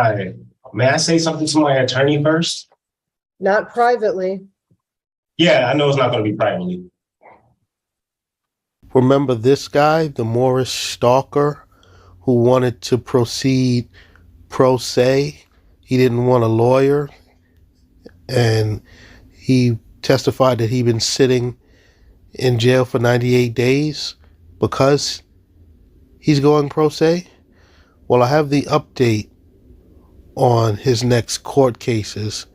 Hi. May I say something to my attorney first? Not privately. Yeah, I know it's not going to be privately. Remember this guy, the Moorish stalker, who wanted to proceed pro se? He didn't want a lawyer, and he testified that he'd been sitting in jail for 98 days because he's going pro se. Well, I have the update on his next court cases,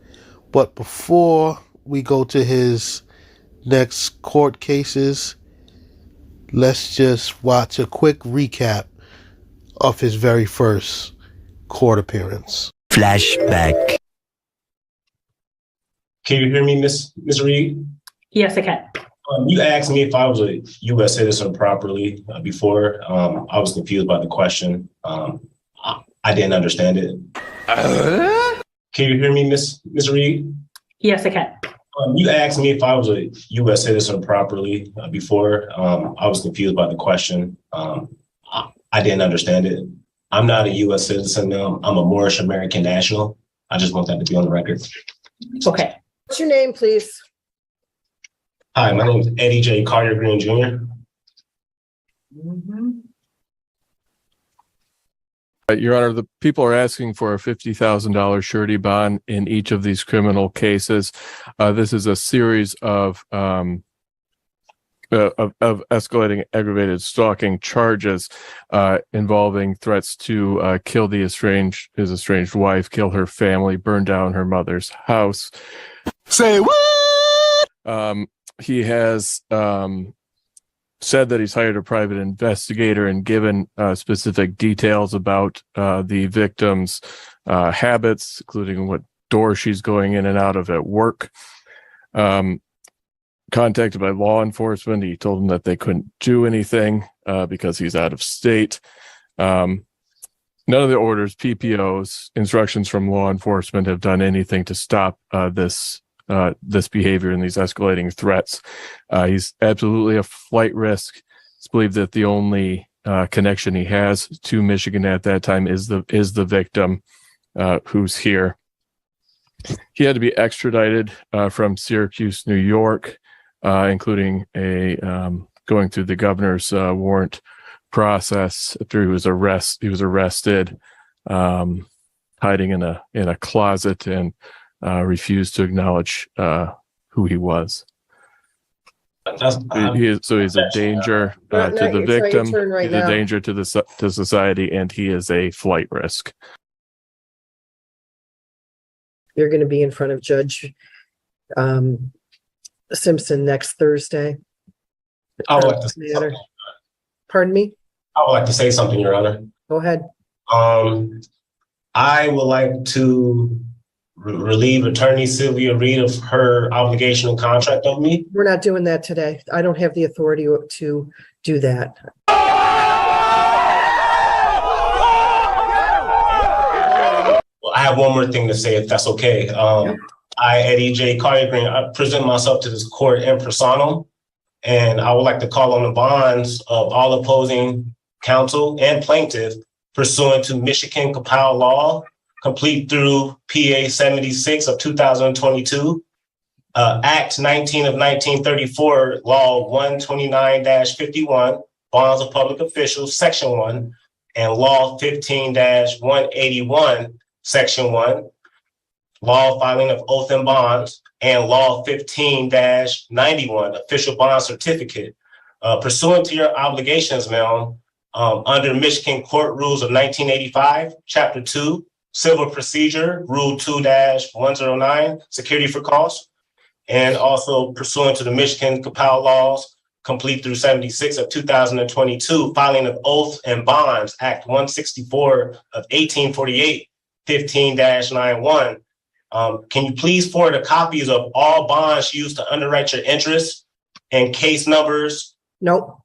but before we go to his next court cases, let's just watch a quick recap of his very first court appearance. Flashback. Can you hear me, Miss Reed? Yes, I can. You asked me if I was a U.S. citizen properly before. I was confused by the question. I didn't understand it. Can you hear me, Miss Reed? Yes, I can. You asked me if I was a U.S. citizen properly before. I was confused by the question. I didn't understand it. I'm not a U.S. citizen now. I'm a Moorish American national. I just want that to be on the record. Okay. What's your name, please? Hi, my name is Eddie J. Collard Greens Jr. Your Honor, the people are asking for a $50,000 surety bond in each of these criminal cases. This is a series of escalating aggravated stalking charges involving threats to kill his estranged wife, kill her family, burn down her mother's house. Say what? He has said that he's hired a private investigator and given specific details about the victim's habits, including what door she's going in and out of at work. Contacted by law enforcement, he told them that they couldn't do anything because he's out of state. None of the orders, PPOs, instructions from law enforcement have done anything to stop this behavior and these escalating threats. He's absolutely a flight risk. It's believed that the only connection he has to Michigan at that time is the victim who's here. He had to be extradited from Syracuse, New York, including going through the governor's warrant process after he was arrested, hiding in a closet and refused to acknowledge who he was. He's a danger to the victim. He's a danger to society, and he is a flight risk. You're going to be in front of Judge Simpson next Thursday. I would like to say something. Pardon me? I would like to say something, Your Honor. Go ahead. I would like to relieve Attorney Sylvia Reed of her obligation and contract on me. We're not doing that today. I don't have the authority to do that. Well, I have one more thing to say, if that's okay. I, Eddie J. Collard Green, I present myself to this court in personam, and I would like to call on the bonds of all opposing counsel and plaintiff pursuant to Michigan compiled law, complete through PA 76 of 2022, Act 19 of 1934, Law 129-51, Bonds of Public Officials, Section 1, and Law 15-181, Section 1, Law Filing of Oath and Bonds, and Law 15-91, Official Bond Certificate. Pursuant to your obligations, ma'am, under Michigan Court Rules of 1985, Chapter 2, Civil Procedure, Rule 2-109, Security for Costs, and also pursuant to the Michigan compiled laws, complete through 76 of 2022, Filing of Oath and Bonds, Act 164 of 1848, 15-91. Can you please forward the copies of all bonds used to underwrite your interest and case numbers? Nope.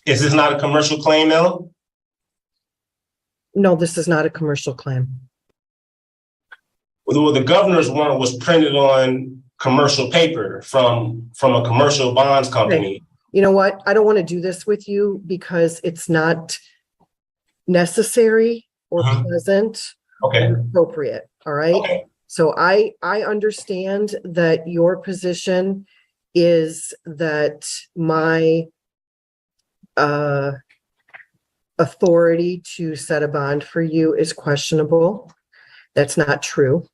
Is this not a commercial claim, Ellen? No, this is not a commercial claim. Well, the governor's warrant was printed on commercial paper from a commercial bonds company. You know what? I don't want to do this with you because it's not necessary or pleasant Okay. or appropriate. All right. Okay. So I understand that your position is that my authority to set a bond for you is questionable. That's not true.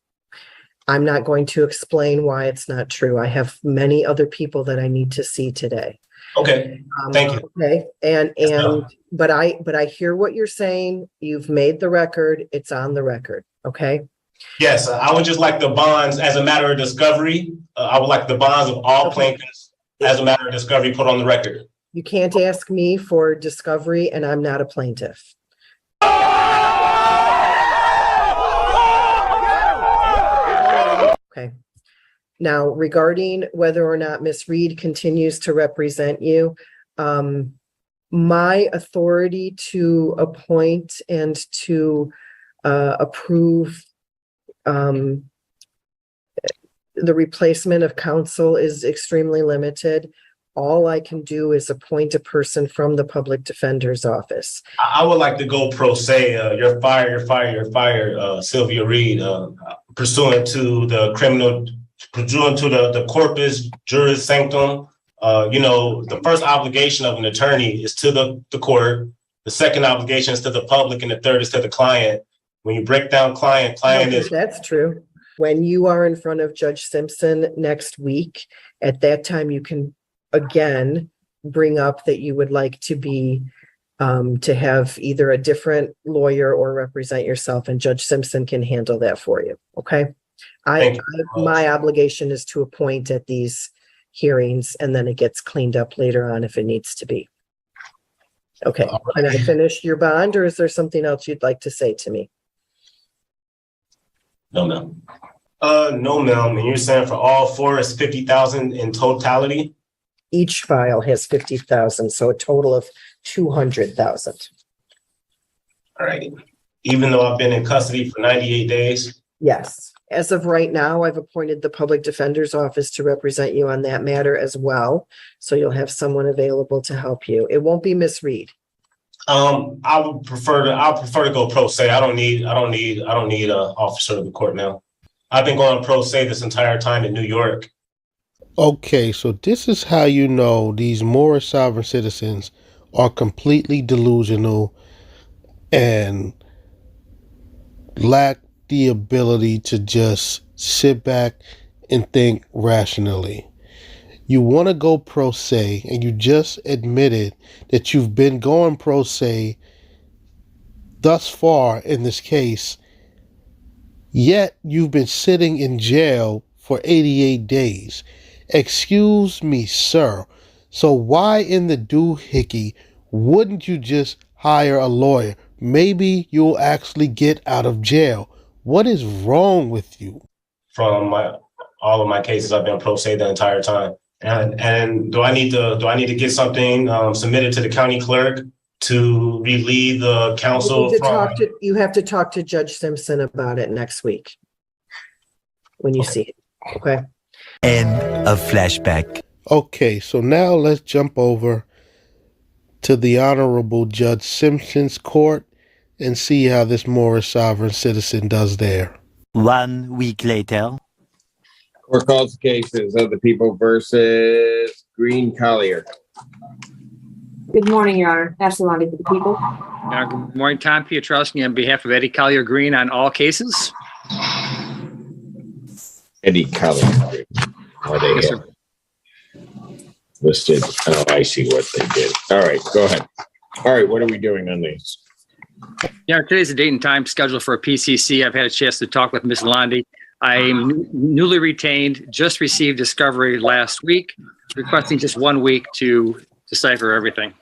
I'm not going to explain why it's not true. I have many other people that I need to see today. Okay. Thank you. Okay. But I hear what you're saying. You've made the record. It's on the record. Okay. Yes, I would just like the bonds as a matter of discovery. I would like the bonds of all plaintiffs as a matter of discovery put on the record. You can't ask me for discovery and I'm not a plaintiff. Okay. Now, regarding whether or not Ms. Reed continues to represent you, my authority to appoint and to approve the replacement of counsel is extremely limited. All I can do is appoint a person from the public defender's office. I would like to go pro se. You're fired, Sylvia Reed, pursuant to the corpus juris sanctum. The first obligation of an attorney is to the court. The second obligation is to the public, and the third is to the client. When you break down client is. That's true. When you are in front of Judge Simpson next week, at that time, you can again bring up that you would like to be to have either a different lawyer or represent yourself, and Judge Simpson can handle that for you. Okay. My obligation is to appoint at these hearings, and then it gets cleaned up later on if it needs to be. Okay. Can I finish your bond, or is there something else you'd like to say to me? No, ma'am. No, ma'am. And you're saying for all four is 50,000 in totality? Each file has 50,000, so a total of 200,000. All right. Even though I've been in custody for 98 days? Yes. As of right now, I've appointed the public defender's office to represent you on that matter as well. So you'll have someone available to help you. It won't be Ms. Reed. I'll prefer to go pro se. I don't need an officer of the court now. I've been going pro se this entire time in New York. Okay, so this is how you know these Moorish sovereign citizens are completely delusional and lack the ability to just sit back and think rationally. You want to go pro se, and you just admitted that you've been going pro se thus far in this case, yet you've been sitting in jail for 88 days. Excuse me, sir. So why in the doohickey wouldn't you just hire a lawyer? Maybe you'll actually get out of jail. What is wrong with you? From all of my cases, I've been pro se the entire time. And do I need to get something submitted to the county clerk to relieve the counsel? You have to talk to Judge Simpson about it next week when you see it. Okay. End of flashback. Okay, so now let's jump over to the Honorable Judge Simpson's court and see how this Moorish sovereign citizen does there. 1 week later. Court calls the cases of the people versus Green Collier. Good morning, Your Honor. Absolutely for the people. Good morning, Tom Piotrowski on behalf of Eddie Collier Green on all cases. Eddie Collier. Are they Yes, sir. listed? Oh, I see what they did. All right, go ahead. All right, what are we doing on these? Yeah, today's the date and time scheduled for a PCC. I've had a chance to talk with Ms. Londy. I'm newly retained, just received discovery last week, requesting just 1 week to decipher everything.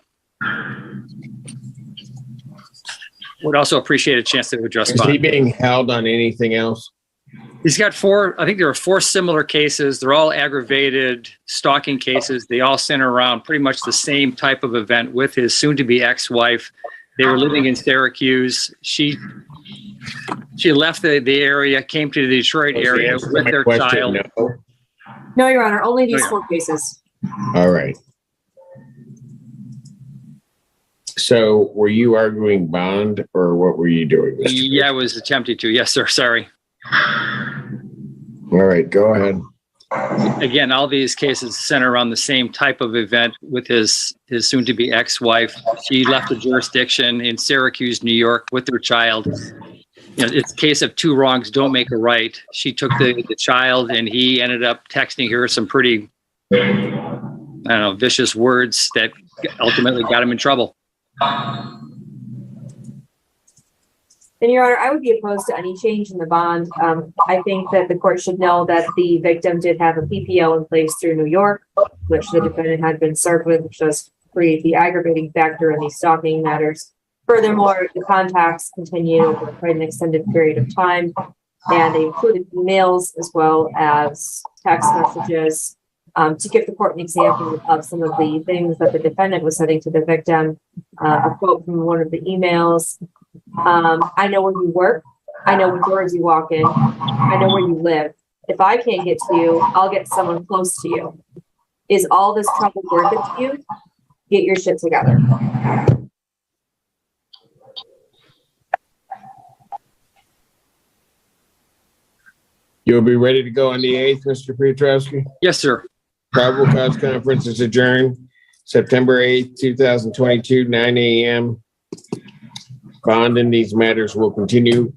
Would also appreciate a chance to address. Is he being held on anything else? He's got I think there are 4 similar cases. They're all aggravated stalking cases. They all center around pretty much the same type of event with his soon-to-be ex-wife. They were living in Syracuse. She She left the area, came to the Detroit area with their child. No. No, Your Honor, only these Oh, yeah. 4 cases. All right. So were you arguing bond or what were you doing? Mr. Yeah, I was attempting to. Yes, sir. Sorry. All right, go ahead. Again, all these cases center around the same type of event with his soon-to-be ex-wife. She left the jurisdiction in Syracuse, New York, with her child. You know, it's a case of 2 wrongs don't make a right. She took the child, and he ended up texting her some pretty, I don't know, vicious words that ultimately got him in trouble. And Your Honor, I would be opposed to any change in the bond. I think that the court should know that the victim did have a PPO in place through New York, which the defendant had been served with, which does create the aggravating factor in these stalking matters. Furthermore, the contacts continued for quite an extended period of time, and they included emails as well as text messages. To give the court an example of some of the things that the defendant was sending to the victim, a quote from one of the emails. I know where you work. I know what doors you walk in. I know where you live. If I can't get to you, I'll get someone close to you. Is all this trouble worth it to you? Get your shit together. You'll be ready to go on the 8th, Mr. Piotrowski? Yes, sir. Probable cause conference is adjourned September 8th, 2022, 9 a.m. Bond in these matters will continue.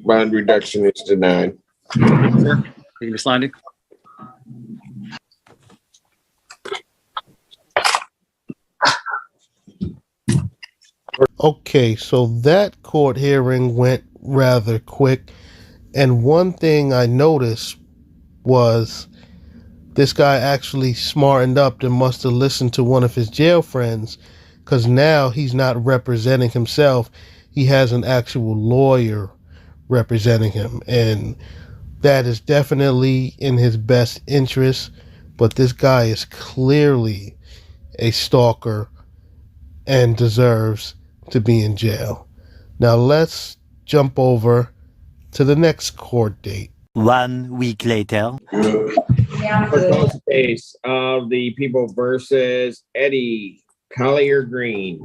Bond reduction is denied. Sir. Thank you, Ms. Landy. Okay, so that court hearing went rather quick. And one thing I noticed was this guy actually smartened up and must have listened to one of his jail friends, because now he's not representing himself. He has an actual lawyer representing him. And that is definitely in his best interest. But this guy is clearly a stalker and deserves to be in jail. Now let's jump over to the next court date. 1 week later. First case of the people versus Eddie Collard Green.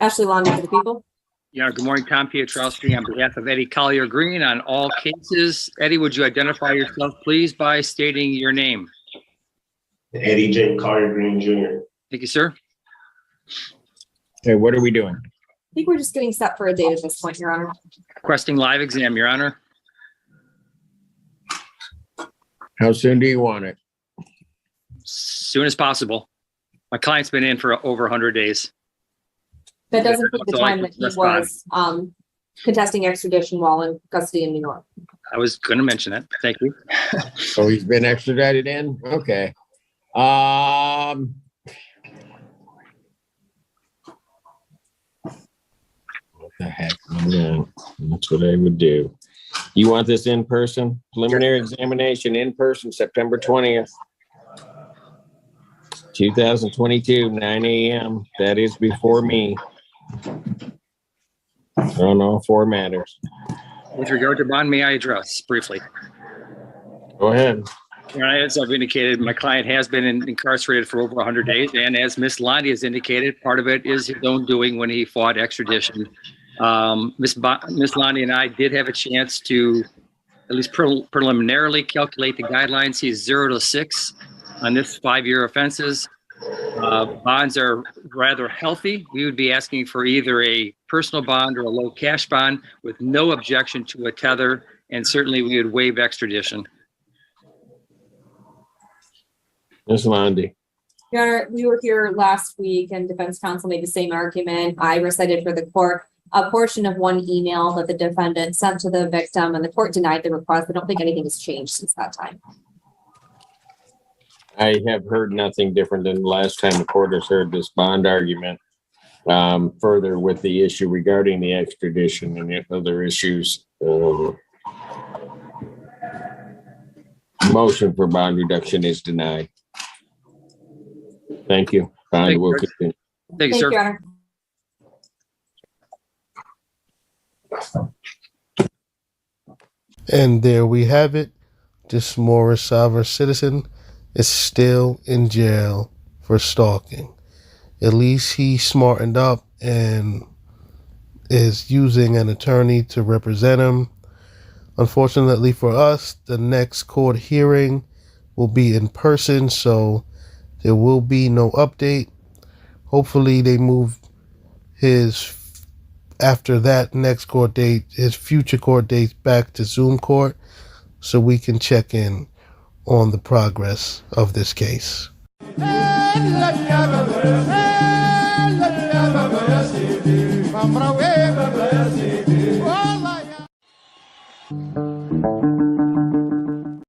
Ashley Lonnie for the people. Yeah, good morning, Tom Piotrowski on behalf of Eddie Collard Green on all cases. Eddie, would you identify yourself, please, by stating your name? Eddie J. Collard Green Jr. Thank you, sir. Okay, what are we doing? I think we're just getting set for a date at this point, Your Honor. Requesting live exam, Your Honor. How soon do you want it? Soon as possible. My client's been in for over 100 days. That doesn't put the So I time can that he respond. was contesting extradition while in custody in New York. I was going to mention it. Thank you. So he's been extradited in? Okay. What the heck? Yeah, that's what I would do. You want this in person? Preliminary examination in person, September 20th. 2022, 9 a.m. That is before me. On all 4 matters. With regard to bond, may I address briefly? Go ahead. As I've indicated, my client has been incarcerated for over 100 days, and as Ms. Landy has indicated, part of it is his own doing when he fought extradition. Ms. Landy and I did have a chance to at least preliminarily calculate the guidelines. He's 0 to 6 on this 5-year offenses. Bonds are rather healthy. We would be asking for either a personal bond or a low cash bond with no objection to a tether, and certainly we would waive extradition. Ms. Landy. Your Honor, we were here last week and defense counsel made the same argument. I recited for the court a portion of one email that the defendant sent to the victim, and the court denied the request. I don't think anything has changed since that time. I have heard nothing different than the last time the court has heard this bond argument. Further with the issue regarding the extradition and the other issues. Motion for bond reduction is denied. Thank you. Bond will continue. Thank you, Thank sir. you, Your Honor. And there we have it. This Moorish sovereign citizen is still in jail for stalking. At least he smartened up and is using an attorney to represent him. Unfortunately for us, the next court hearing will be in person, so there will be no update. Hopefully they move after that next court date, his future court dates back to Zoom court so we can check in on the progress of this case.